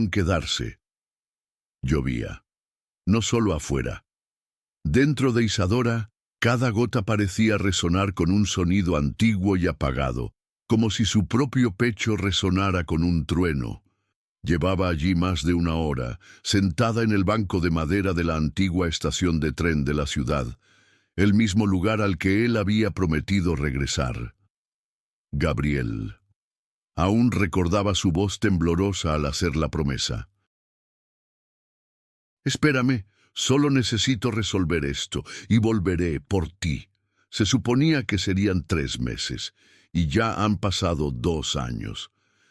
decidieron quedarse. Llovía, no solo afuera. Dentro de Isadora, cada gota parecía resonar con un sonido antiguo y apagado, como si su propio pecho resonara con un trueno. Llevaba allí más de una hora, sentada en el banco de madera de la antigua estación de tren de la ciudad, el mismo lugar al que él había prometido regresar. Gabriel. Aún recordaba su voz temblorosa al hacer la promesa. «Espérame, solo necesito resolver esto, y volveré por ti». Se suponía que serían 3 meses, y ya han pasado 2 años.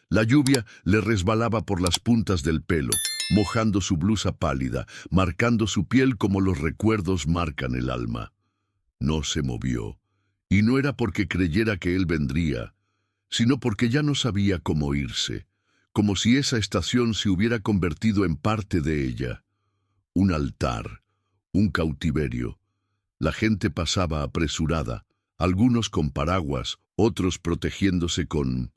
La lluvia le resbalaba por las puntas del pelo, mojando su blusa pálida, marcando su piel como los recuerdos marcan el alma. No se movió, y no era porque creyera que él vendría, sino porque ya no sabía cómo irse, como si esa estación se hubiera convertido en parte de ella. Un altar, un cautiverio. La gente pasaba apresurada, algunos con paraguas, otros protegiéndose con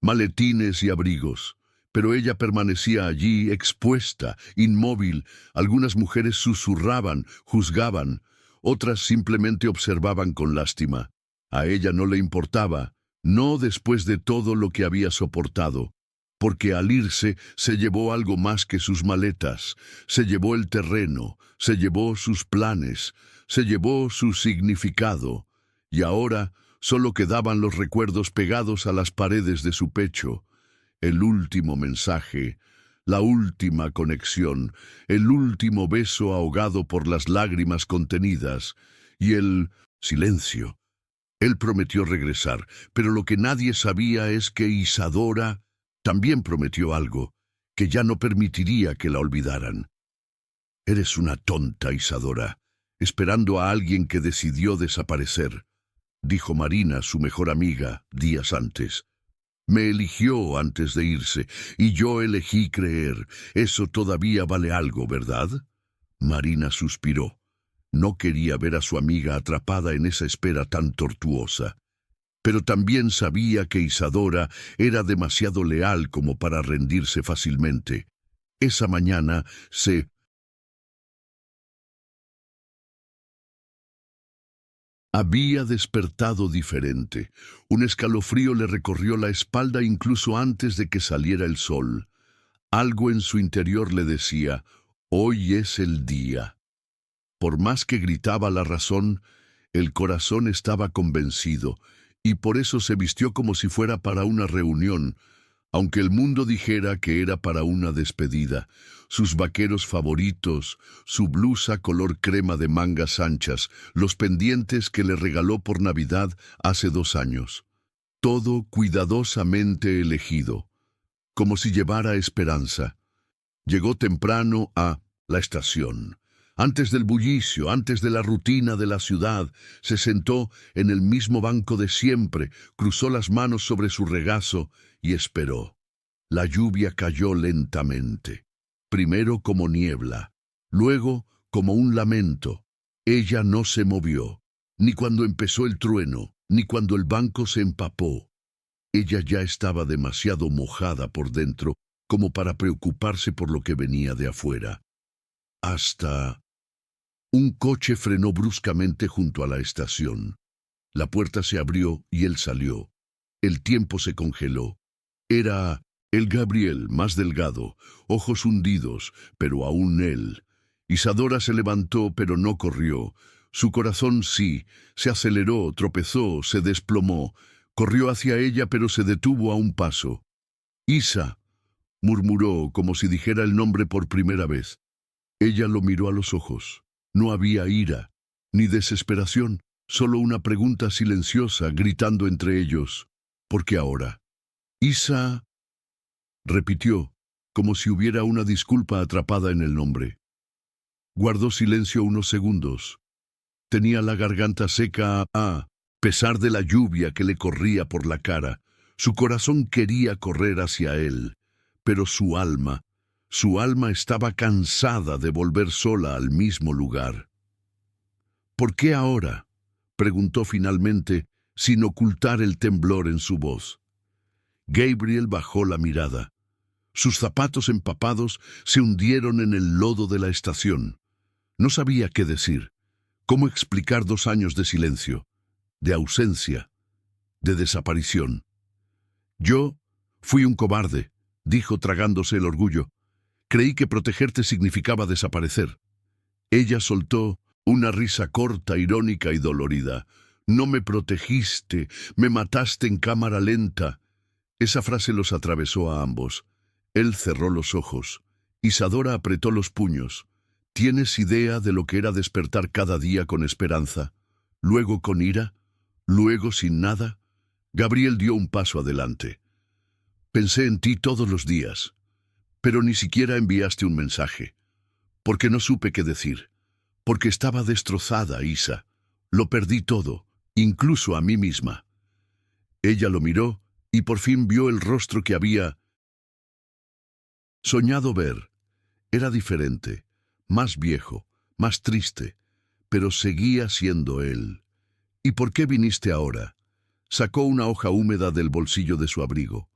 maletines y abrigos, pero ella permanecía allí expuesta, inmóvil. Algunas mujeres susurraban, juzgaban, otras simplemente observaban con lástima. A ella no le importaba, no después de todo lo que había soportado, porque al irse se llevó algo más que sus maletas, se llevó el terreno, se llevó sus planes, se llevó su significado, y ahora solo quedaban los recuerdos pegados a las paredes de su pecho, el último mensaje, la última conexión, el último beso ahogado por las lágrimas contenidas, y el silencio. Él prometió regresar, pero lo que nadie sabía es que Isadora también prometió algo, que ya no permitiría que la olvidaran. «Eres una tonta, Isadora, esperando a alguien que decidió desaparecer», dijo Marina, su mejor amiga, días antes. «Me eligió antes de irse, y yo elegí creer. Eso todavía vale algo, ¿verdad?» Marina suspiró. No quería ver a su amiga atrapada en esa espera tan tortuosa. Pero también sabía que Isadora era demasiado leal como para rendirse fácilmente. Esa mañana se había despertado diferente. Un escalofrío le recorrió la espalda incluso antes de que saliera el sol. Algo en su interior le decía, «Hoy es el día». Por más que gritaba la razón, el corazón estaba convencido, y por eso se vistió como si fuera para una reunión, aunque el mundo dijera que era para una despedida. Sus vaqueros favoritos, su blusa color crema de mangas anchas, los pendientes que le regaló por Navidad hace 2 años. Todo cuidadosamente elegido, como si llevara esperanza. Llegó temprano a la estación. Antes del bullicio, antes de la rutina de la ciudad, se sentó en el mismo banco de siempre, cruzó las manos sobre su regazo y esperó. La lluvia cayó lentamente, primero como niebla, luego como un lamento. Ella no se movió, ni cuando empezó el trueno, ni cuando el banco se empapó. Ella ya estaba demasiado mojada por dentro como para preocuparse por lo que venía de afuera. Hasta un coche frenó bruscamente junto a la estación. La puerta se abrió y él salió. El tiempo se congeló. Era el Gabriel, más delgado, ojos hundidos, pero aún él. Isadora se levantó, pero no corrió. Su corazón sí, se aceleró, tropezó, se desplomó. Corrió hacia ella, pero se detuvo a un paso. «Isa», murmuró, como si dijera el nombre por primera vez. Ella lo miró a los ojos. No había ira, ni desesperación, solo una pregunta silenciosa gritando entre ellos. «¿Por qué ahora?» «Isa», repitió, como si hubiera una disculpa atrapada en el nombre. Guardó silencio unos segundos. Tenía la garganta seca a pesar de la lluvia que le corría por la cara. Su corazón quería correr hacia él, pero su alma estaba cansada de volver sola al mismo lugar. «¿Por qué ahora?», preguntó finalmente, sin ocultar el temblor en su voz. Gabriel bajó la mirada. Sus zapatos empapados se hundieron en el lodo de la estación. No sabía qué decir, cómo explicar 2 años de silencio, de ausencia, de desaparición. Yo fui un cobarde, dijo tragándose el orgullo. Creí que protegerte significaba desaparecer. Ella soltó una risa corta, irónica y dolorida. No me protegiste, me mataste en cámara lenta. Esa frase los atravesó a ambos. Él cerró los ojos. Isadora apretó los puños. ¿Tienes idea de lo que era despertar cada día con esperanza? Luego con ira, luego sin nada. Gabriel dio un paso adelante. Pensé en ti todos los días, pero ni siquiera enviaste un mensaje. Porque no supe qué decir. Porque estaba destrozada, Isa. Lo perdí todo, incluso a mí misma. Ella lo miró y por fin vio el rostro que había soñado ver. Era diferente, más viejo, más triste, pero seguía siendo él. ¿Y por qué viniste ahora? Sacó una hoja húmeda del bolsillo de su abrigo.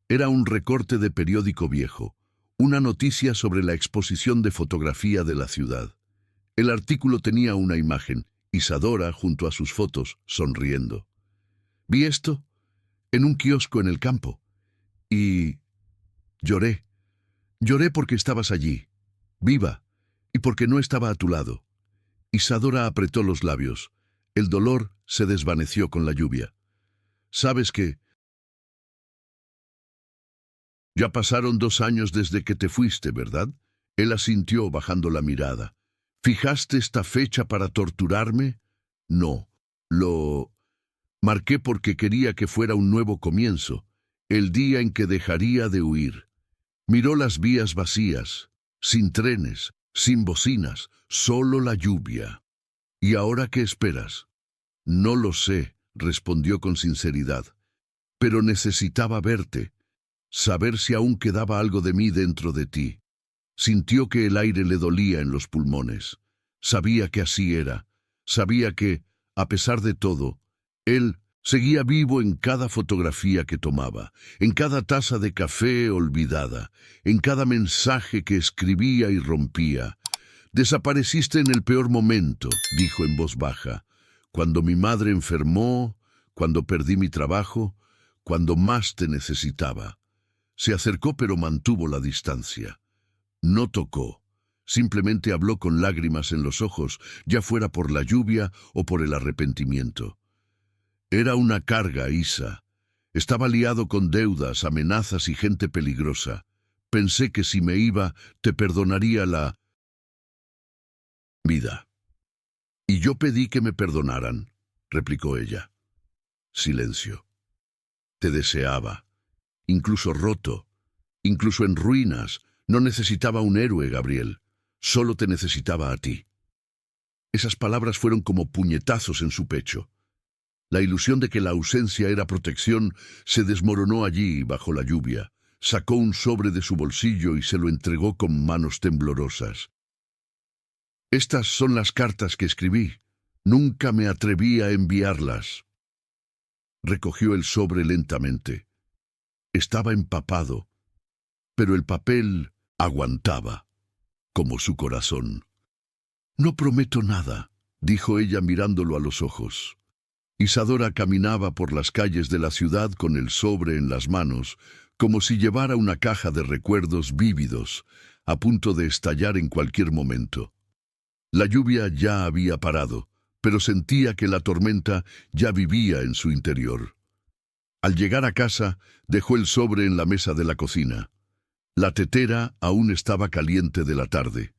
Era un recorte de periódico viejo, una noticia sobre la exposición de fotografía de la ciudad. El artículo tenía una imagen, Isadora junto a sus fotos, sonriendo. Vi esto en un kiosco en el campo y lloré. Lloré porque estabas allí, viva, y porque no estaba a tu lado. Isadora apretó los labios. El dolor se desvaneció con la lluvia. ¿Sabes qué? Ya pasaron 2 años desde que te fuiste, ¿verdad? Él asintió bajando la mirada. ¿Fijaste esta fecha para torturarme? No. Lo marqué porque quería que fuera un nuevo comienzo, el día en que dejaría de huir. Miró las vías vacías, sin trenes, sin bocinas, solo la lluvia. ¿Y ahora qué esperas? No lo sé, respondió con sinceridad. Pero necesitaba verte, saber si aún quedaba algo de mí dentro de ti. Sintió que el aire le dolía en los pulmones. Sabía que así era. Sabía que, a pesar de todo, él seguía vivo en cada fotografía que tomaba, en cada taza de café olvidada, en cada mensaje que escribía y rompía. Desapareciste en el peor momento, dijo en voz baja, cuando mi madre enfermó, cuando perdí mi trabajo, cuando más te necesitaba. Se acercó pero mantuvo la distancia. No tocó, simplemente habló con lágrimas en los ojos, ya fuera por la lluvia o por el arrepentimiento. Era una carga, Isa. Estaba liado con deudas, amenazas y gente peligrosa. Pensé que si me iba, te perdonaría la vida. Y yo pedí que me perdonaran, replicó ella. Silencio. Te deseaba, incluso roto, incluso en ruinas. No necesitaba un héroe, Gabriel. Solo te necesitaba a ti. Esas palabras fueron como puñetazos en su pecho. La ilusión de que la ausencia era protección se desmoronó allí, bajo la lluvia. Sacó un sobre de su bolsillo y se lo entregó con manos temblorosas. Estas son las cartas que escribí. Nunca me atreví a enviarlas. Recogió el sobre lentamente. Estaba empapado, pero el papel aguantaba, como su corazón. No prometo nada, dijo ella mirándolo a los ojos. Isadora caminaba por las calles de la ciudad con el sobre en las manos, como si llevara una caja de recuerdos vívidos, a punto de estallar en cualquier momento. La lluvia ya había parado, pero sentía que la tormenta ya vivía en su interior. Al llegar a casa, dejó el sobre en la mesa de la cocina. La tetera aún estaba caliente de la tarde.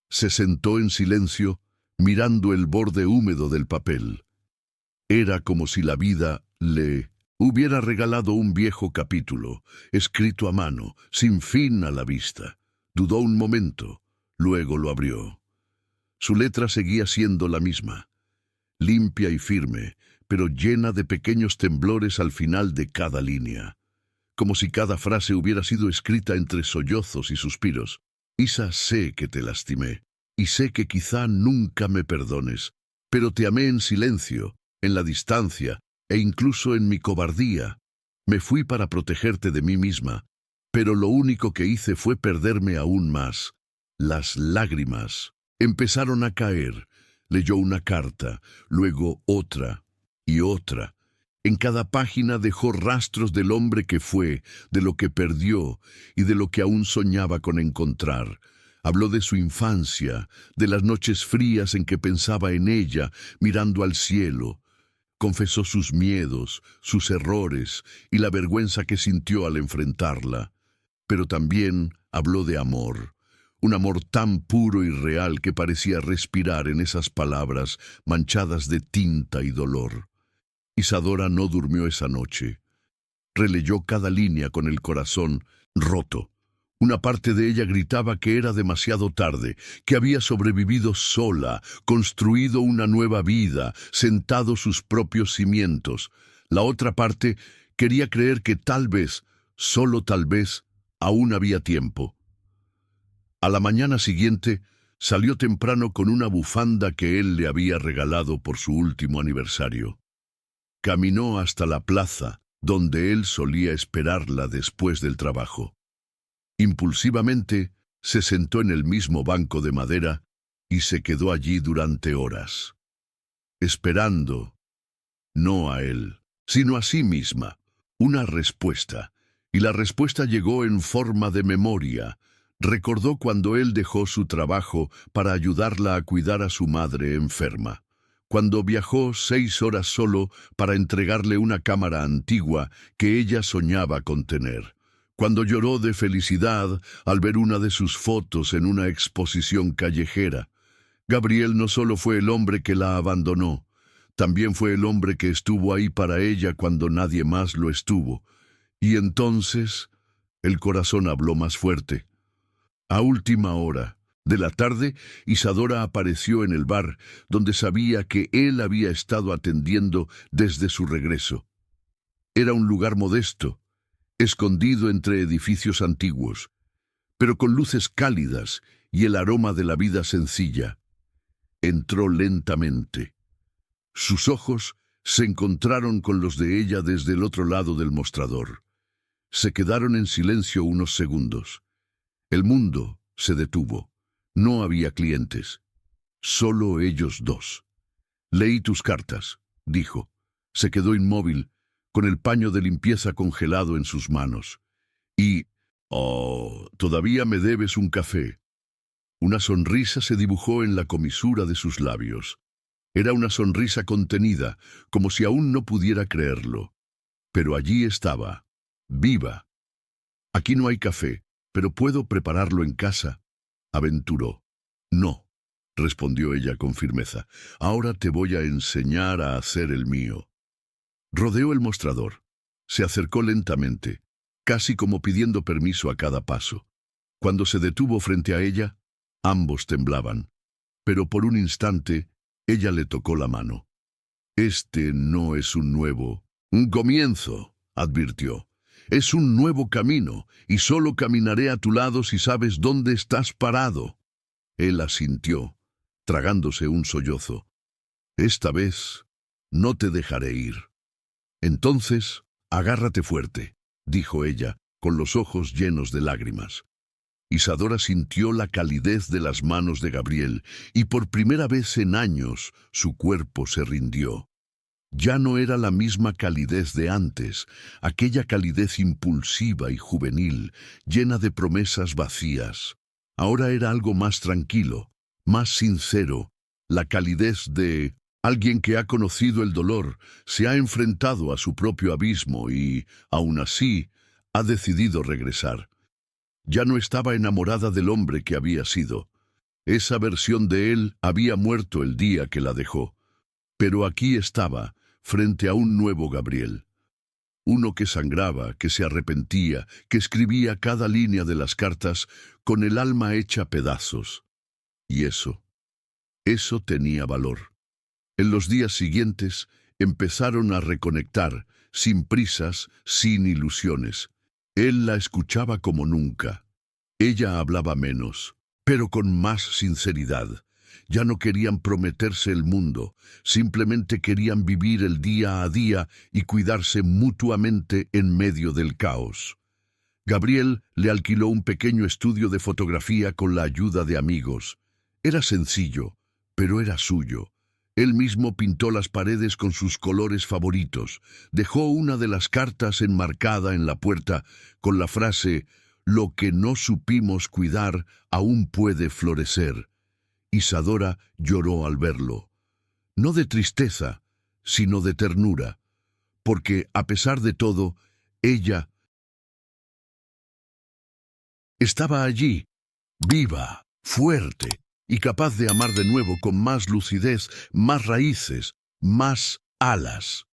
Se sentó en silencio, mirando el borde húmedo del papel. Era como si la vida le hubiera regalado un viejo capítulo, escrito a mano, sin fin a la vista. Dudó un momento, luego lo abrió. Su letra seguía siendo la misma, limpia y firme, pero llena de pequeños temblores al final de cada línea, como si cada frase hubiera sido escrita entre sollozos y suspiros. Isa, sé que te lastimé, y sé que quizá nunca me perdones, pero te amé en silencio, en la distancia, e incluso en mi cobardía. Me fui para protegerte de mí misma, pero lo único que hice fue perderme aún más. Las lágrimas empezaron a caer. Leyó una carta, luego otra y otra. En cada página dejó rastros del hombre que fue, de lo que perdió y de lo que aún soñaba con encontrar. Habló de su infancia, de las noches frías en que pensaba en ella, mirando al cielo. Confesó sus miedos, sus errores y la vergüenza que sintió al enfrentarla. Pero también habló de amor, un amor tan puro y real que parecía respirar en esas palabras manchadas de tinta y dolor. Isadora no durmió esa noche. Releyó cada línea con el corazón roto. Una parte de ella gritaba que era demasiado tarde, que había sobrevivido sola, construido una nueva vida, sentado sus propios cimientos. La otra parte quería creer que tal vez, solo tal vez, aún había tiempo. A la mañana siguiente, salió temprano con una bufanda que él le había regalado por su último aniversario. Caminó hasta la plaza, donde él solía esperarla después del trabajo. Impulsivamente, se sentó en el mismo banco de madera y se quedó allí durante horas, esperando, no a él, sino a sí misma, una respuesta. Y la respuesta llegó en forma de memoria. Recordó cuando él dejó su trabajo para ayudarla a cuidar a su madre enferma. Cuando viajó 6 horas solo para entregarle una cámara antigua que ella soñaba con tener. Cuando lloró de felicidad al ver una de sus fotos en una exposición callejera. Gabriel no solo fue el hombre que la abandonó, también fue el hombre que estuvo ahí para ella cuando nadie más lo estuvo. Y entonces el corazón habló más fuerte. A última hora de la tarde, Isadora apareció en el bar, donde sabía que él había estado atendiendo desde su regreso. Era un lugar modesto, escondido entre edificios antiguos, pero con luces cálidas y el aroma de la vida sencilla. Entró lentamente. Sus ojos se encontraron con los de ella desde el otro lado del mostrador. Se quedaron en silencio unos segundos. El mundo se detuvo. No había clientes. Solo ellos dos. «Leí tus cartas», dijo. Se quedó inmóvil, con el paño de limpieza congelado en sus manos. Todavía me debes un café». Una sonrisa se dibujó en la comisura de sus labios. Era una sonrisa contenida, como si aún no pudiera creerlo. Pero allí estaba, viva. «Aquí no hay café, pero puedo prepararlo en casa», aventuró. «No», respondió ella con firmeza. «Ahora te voy a enseñar a hacer el mío». Rodeó el mostrador. Se acercó lentamente, casi como pidiendo permiso a cada paso. Cuando se detuvo frente a ella, ambos temblaban. Pero por un instante, ella le tocó la mano. «Este no es un comienzo», advirtió. «Es un nuevo camino, y solo caminaré a tu lado si sabes dónde estás parado». Él asintió, tragándose un sollozo. «Esta vez no te dejaré ir». «Entonces, agárrate fuerte», dijo ella, con los ojos llenos de lágrimas. Isadora sintió la calidez de las manos de Gabriel, y por primera vez en años su cuerpo se rindió. Ya no era la misma calidez de antes, aquella calidez impulsiva y juvenil, llena de promesas vacías. Ahora era algo más tranquilo, más sincero, la calidez de alguien que ha conocido el dolor, se ha enfrentado a su propio abismo y, aún así, ha decidido regresar. Ya no estaba enamorada del hombre que había sido. Esa versión de él había muerto el día que la dejó. Pero aquí estaba, frente a un nuevo Gabriel. Uno que sangraba, que se arrepentía, que escribía cada línea de las cartas con el alma hecha pedazos. Y eso tenía valor. En los días siguientes empezaron a reconectar, sin prisas, sin ilusiones. Él la escuchaba como nunca. Ella hablaba menos, pero con más sinceridad. Ya no querían prometerse el mundo, simplemente querían vivir el día a día y cuidarse mutuamente en medio del caos. Gabriel le alquiló un pequeño estudio de fotografía con la ayuda de amigos. Era sencillo, pero era suyo. Él mismo pintó las paredes con sus colores favoritos. Dejó una de las cartas enmarcada en la puerta con la frase «Lo que no supimos cuidar aún puede florecer». Isadora lloró al verlo. No de tristeza, sino de ternura, porque, a pesar de todo, ella estaba allí, viva, fuerte y capaz de amar de nuevo con más lucidez, más raíces, más alas.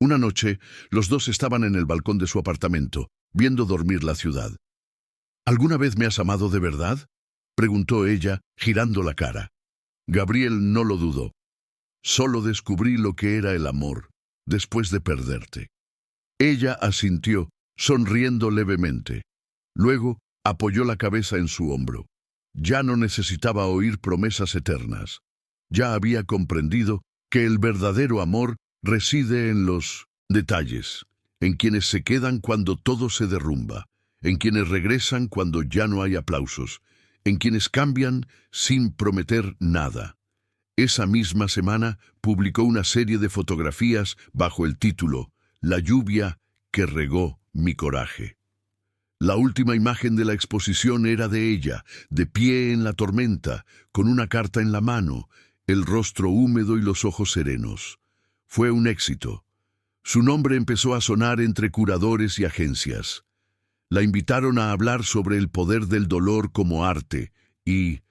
Una noche, los dos estaban en el balcón de su apartamento, viendo dormir la ciudad. ¿Alguna vez me has amado de verdad?, preguntó ella, girando la cara. Gabriel no lo dudó. Solo descubrí lo que era el amor, después de perderte. Ella asintió, sonriendo levemente. Luego, apoyó la cabeza en su hombro. Ya no necesitaba oír promesas eternas. Ya había comprendido que el verdadero amor reside en los detalles, en quienes se quedan cuando todo se derrumba, en quienes regresan cuando ya no hay aplausos, en quienes cambian sin prometer nada. Esa misma semana publicó una serie de fotografías bajo el título «La lluvia que regó mi coraje». La última imagen de la exposición era de ella, de pie en la tormenta, con una carta en la mano, el rostro húmedo y los ojos serenos. Fue un éxito. Su nombre empezó a sonar entre curadores y agencias. La invitaron a hablar sobre el poder del dolor como arte y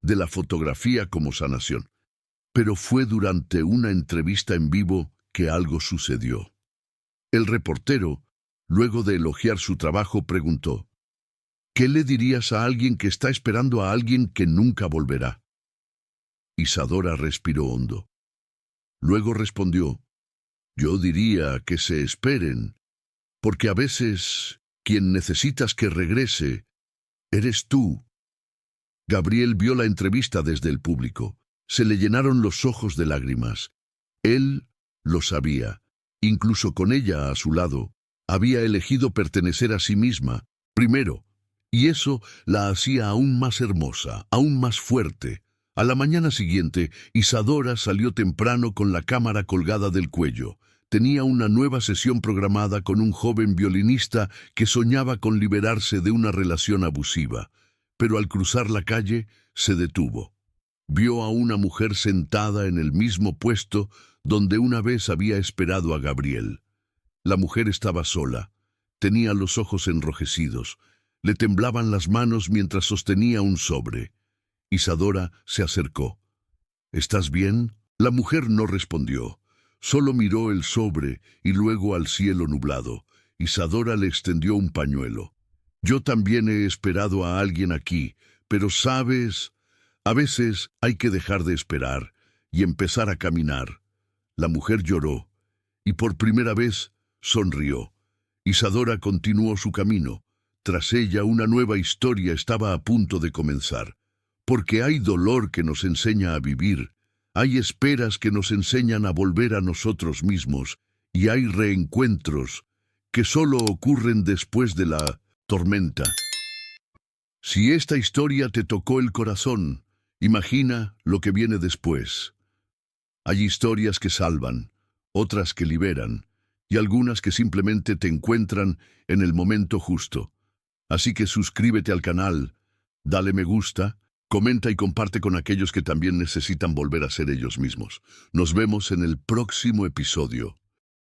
de la fotografía como sanación. Pero fue durante una entrevista en vivo que algo sucedió. El reportero, luego de elogiar su trabajo, preguntó: ¿qué le dirías a alguien que está esperando a alguien que nunca volverá? Isadora respiró hondo. Luego respondió: yo diría que se esperen, porque a veces quien necesitas que regrese eres tú. Gabriel vio la entrevista desde el público. Se le llenaron los ojos de lágrimas. Él lo sabía. Incluso con ella a su lado, había elegido pertenecer a sí misma, primero, y eso la hacía aún más hermosa, aún más fuerte. A la mañana siguiente, Isadora salió temprano con la cámara colgada del cuello. Tenía una nueva sesión programada con un joven violinista que soñaba con liberarse de una relación abusiva. Pero al cruzar la calle, se detuvo. Vio a una mujer sentada en el mismo puesto donde una vez había esperado a Gabriel. La mujer estaba sola. Tenía los ojos enrojecidos. Le temblaban las manos mientras sostenía un sobre. Isadora se acercó. ¿Estás bien? La mujer no respondió. Solo miró el sobre y luego al cielo nublado. Isadora le extendió un pañuelo. Yo también he esperado a alguien aquí, pero sabes, a veces hay que dejar de esperar y empezar a caminar. La mujer lloró y por primera vez sonrió. Isadora continuó su camino. Tras ella, una nueva historia estaba a punto de comenzar. Porque hay dolor que nos enseña a vivir, hay esperas que nos enseñan a volver a nosotros mismos, y hay reencuentros que solo ocurren después de la tormenta. Si esta historia te tocó el corazón, imagina lo que viene después. Hay historias que salvan, otras que liberan, y algunas que simplemente te encuentran en el momento justo. Así que suscríbete al canal, dale me gusta, comenta y comparte con aquellos que también necesitan volver a ser ellos mismos. Nos vemos en el próximo episodio.